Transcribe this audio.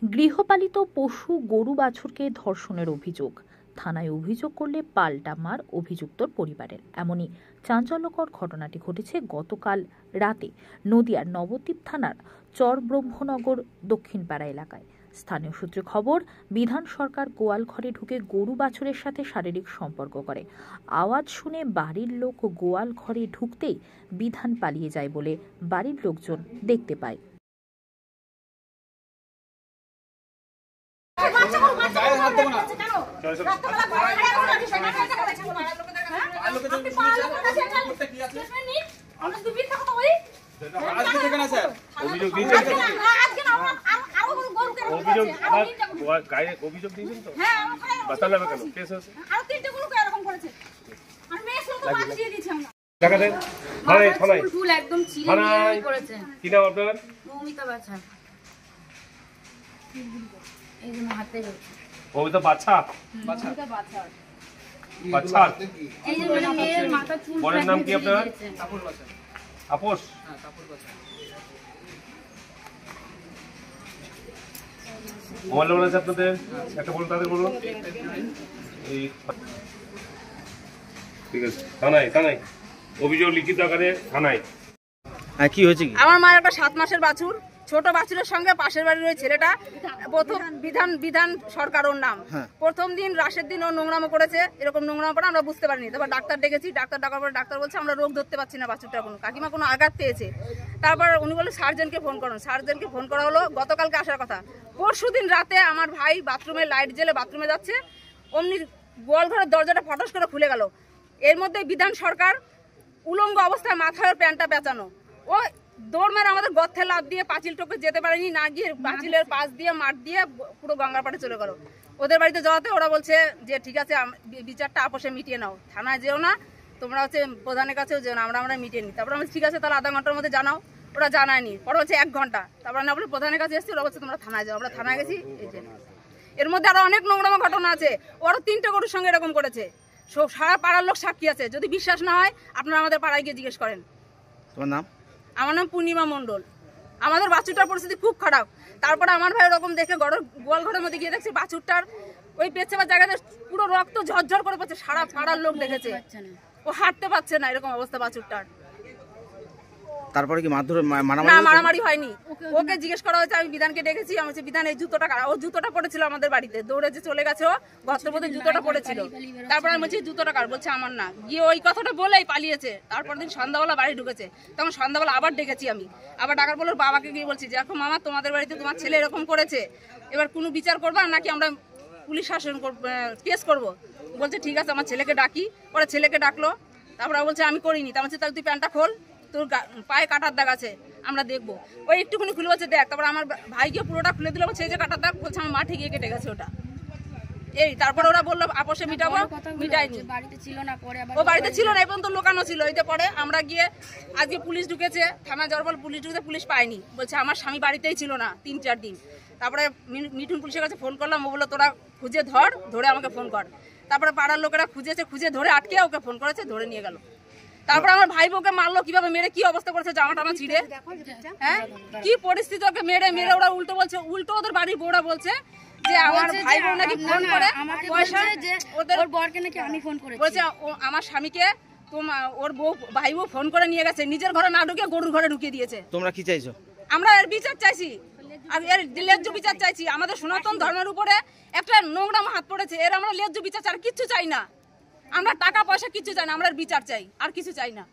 গৃহপালিত পশু গরু বাছুরকে ধর্ষণের অভিযোগ। থানায় অভিযোগ করলে পাল্টা মার অভিযুক্তর পরিবারের। এমনই চাঞ্চল্যকর ঘটনাটি ঘটেছে গতকাল রাতে নদিয়ার নবদ্বীপ থানার চরব্রহ্মনগর দক্ষিণপাড়া এলাকায়। স্থানীয় সূত্রে খবর, বিধান সরকার গোয়াল ঘরে ঢুকে গরু বাছুরের সাথে শারীরিক সম্পর্ক করে। আওয়াজ শুনে বাড়ির লোক গোয়াল ঘরে ঢুকতেই বিধান পালিয়ে যায় বলে বাড়ির লোকজন দেখতে পায়। অভিযোগ দিয়েছেন তো? বাতাল হবে কেন? কেস আছে? আর তিনটে গ্রুপ এরকম করেছে। আর মেয়ে ছিল তো বাঁচিয়ে দিয়েছি আমরা। টাকা দেন। থানায় থানায় ফুল একদম ছিঁড়ে নিয়ে করেছে। কি নাম আপনার? মৌমিতা বাছা। এই যে হাতে রয়েছে। মৌমিতা বাছা? বাছা। বাছা। বাছা। এই যে মানে মেয়ের মাথা চুল। বড়ের নাম কি আপনার? তাপস বাছা। তাপস? হ্যাঁ, তাপস বাছা। মোবাইল নম্বর আছে আপনাদের? একটা বলুন, তাদের বলুন। ঠিক আছে, থানায় থানায় অভিযোগ লিখিত আকারে থানায়। হ্যাঁ, কি হয়েছে? আমার মায়ের একটা 7 মাসের বাছুর, ছোট বাছুরের সঙ্গে পাশের বাড়ির ওই ছেলেটা প্রথম বিধান সরকার ওর নাম। প্রথম দিন রাশের দিন ও নোংরামো করেছে। এরকম নোংরামো করে আমরা বুঝতে পারিনি। তারপর ডাক্তার ডেকেছি, ডাক্তার ডাকার পরে ডাক্তার বলছে আমরা রোগ ধরতে পারছি না, বাছুরটা কোনো কাকিমা কোনো আঘাত পেয়েছে। তারপর উনি বললেন সার্জেনকে ফোন করুন। সার্জেনকে ফোন করা হলো, গতকালকে আসার কথা। পরশু দিন রাতে আমার ভাই বাথরুমে লাইট জ্বেলে বাথরুমে যাচ্ছে, অমনি গোয়াল ঘরের দরজাটা ফটস করে খুলে গেল। এর মধ্যে বিধান সরকার উলঙ্গ অবস্থায় মাথায় প্যান্টটা পেঁচানো, ও দৌড় মেরে আমাদের গর্তে লাফ দিয়ে পাঁচিল টোকে যেতে পারেনি, না গিয়ে পাঁচিলের পাশ দিয়ে মাঠ দিয়ে পুরো গঙ্গার পাড়ে চলে গেল। ওদের বাড়িতে যাওয়াতে ওরা বলছে যে ঠিক আছে বিচারটা আপোষে মিটিয়ে নাও, থানায় যেও না, তোমরা হচ্ছে প্রধানের কাছেও যেও না, আমরা মিটিয়ে নিই। তারপর আমি ঠিক আছে তাহলে আধা ঘন্টার মধ্যে জানাও। ওরা জানায়নি, পরে হচ্ছে 1 ঘন্টা। তারপর না বলে প্রধানের কাছে এসেছি, ওরা বলছে তোমরা থানায় যাও। আমরা থানায় গেছি। এর মধ্যে আরো অনেক নোংরামো ঘটনা আছে। ওরা 3টে গরুর সঙ্গে এরকম করেছে। সারা পাড়ার লোক সাক্ষী আছে। যদি বিশ্বাস না হয় আপনারা আমাদের পাড়ায় গিয়ে জিজ্ঞেস করেন। তোমার নাম? আমার নাম পূর্ণিমা মণ্ডল। আমাদের বাছুরটার পরিস্থিতি খুব খারাপ। তারপরে আমার ভাই ওরকম দেখে গোয়াল ঘরের মধ্যে গিয়ে দেখছি বাছুরটার ওই পেছাবার জায়গাতে পুরো রক্ত ঝরঝর করে পড়ছে। সারা পাড়ার লোক দেখেছে, ও হাঁটতে পারছে না, এরকম অবস্থা বাছুরটার। তারপরে কি মারধর মারামারি হয়নি। ওকে জিজ্ঞেস করা হয়েছে, আমি বিধানকে ডেকেছি। আমি বলছি বিধান এই জুতোটা কারা? ও জুতোটা পড়েছিল আমাদের বাড়িতে, দৌড়ে যে চলে গেছে, ও গর্তের মধ্যে জুতোটা পড়েছিল। তারপর আমি বলছি জুতোটা কার? বলছে আমার না। গিয়ে ওই কথাটা বলেই পালিয়েছে। তারপর দিন সন্ধ্যাবেলা বাড়ি ঢুকেছে। তখন সন্ধ্যাবেলা আবার ডেকেছি আমি, আবার ডাকার বলে বাবাকে গিয়ে বলছি যে এখন মামা তোমাদের বাড়িতে তোমার ছেলে এরকম করেছে, এবার কোনো বিচার করবা নাকি আমরা পুলিশ শাসন কেস করবো? বলছে ঠিক আছে, আমার ছেলেকে ডাকি। পরে ছেলেকে ডাকলো। তারপর বলছে আমি করিনি। তার বলছে তাহলে তুই প্যান্টটা খোল, তোর পায়ে কাটার দাগ আছে, আমরা দেখবো। ওই একটুখানি খুলে বলছে দেখ। তারপর আমার ভাইকে পুরোটা খুলে দিল, বলছে এই যে কাটার দাগ, বলছে আমার মাঠে গিয়ে কেটে গেছে ওটা। এই তারপর ওরা বললো আপোষে মিটাবো, মিটাইনি। ও বাড়িতে ছিল না, এই পর্যন্ত লোকানো ছিল। এইটা পরে আমরা গিয়ে আজকে পুলিশ ঢুকেছে, থানা যাওয়ার পর পুলিশ ঢুকেছে, পুলিশ পায়নি। বলছে আমার স্বামী বাড়িতেই ছিল না 3-4 দিন। তারপরে মিঠুন পুলিশের কাছে ফোন করলাম, ও বললো তোরা খুঁজে ধরে আমাকে ফোন কর। তারপরে পাড়ার লোকেরা খুঁজেছে, খুঁজে ধরে আটকে ওকে ফোন করেছে, ধরে নিয়ে গেল। তারপর আমার ভাই বউকে মারলো, কিভাবে মেরে কি অবস্থা করেছে, জামাটা আমার ছিঁড়ে। হ্যাঁ, কি পরিস্থিতি, ওকে মেরে ওরা উল্টো বলছে, উল্টো ওদের বাড়ির বউরা বলছে যে আমার ভাই বউ নাকি ফোন করে পয়সা ওদের বরকে নাকি আমি ফোন করেছি। বলছে আমার স্বামীকে ওর বউ ভাই বউ ফোন করে নিয়ে গেছে, নিজের ঘরে না ঢুকে গরুর ঘরে ঢুকিয়ে দিয়েছে। তোমরা কি চাইছো? আমরা এর বিচার চাইছি, আর এর ন্যায্য বিচার চাইছি। আমাদের সনাতন ধর্মের উপরে একটা নোংরাম হাত পড়েছে, এর আমরা ন্যায্য বিচার চাই, কিচ্ছু চাই না। আমরা টাকা পয়সা কিচ্ছু চাই না, আমরা বিচার চাই, আর কিছু চাই না।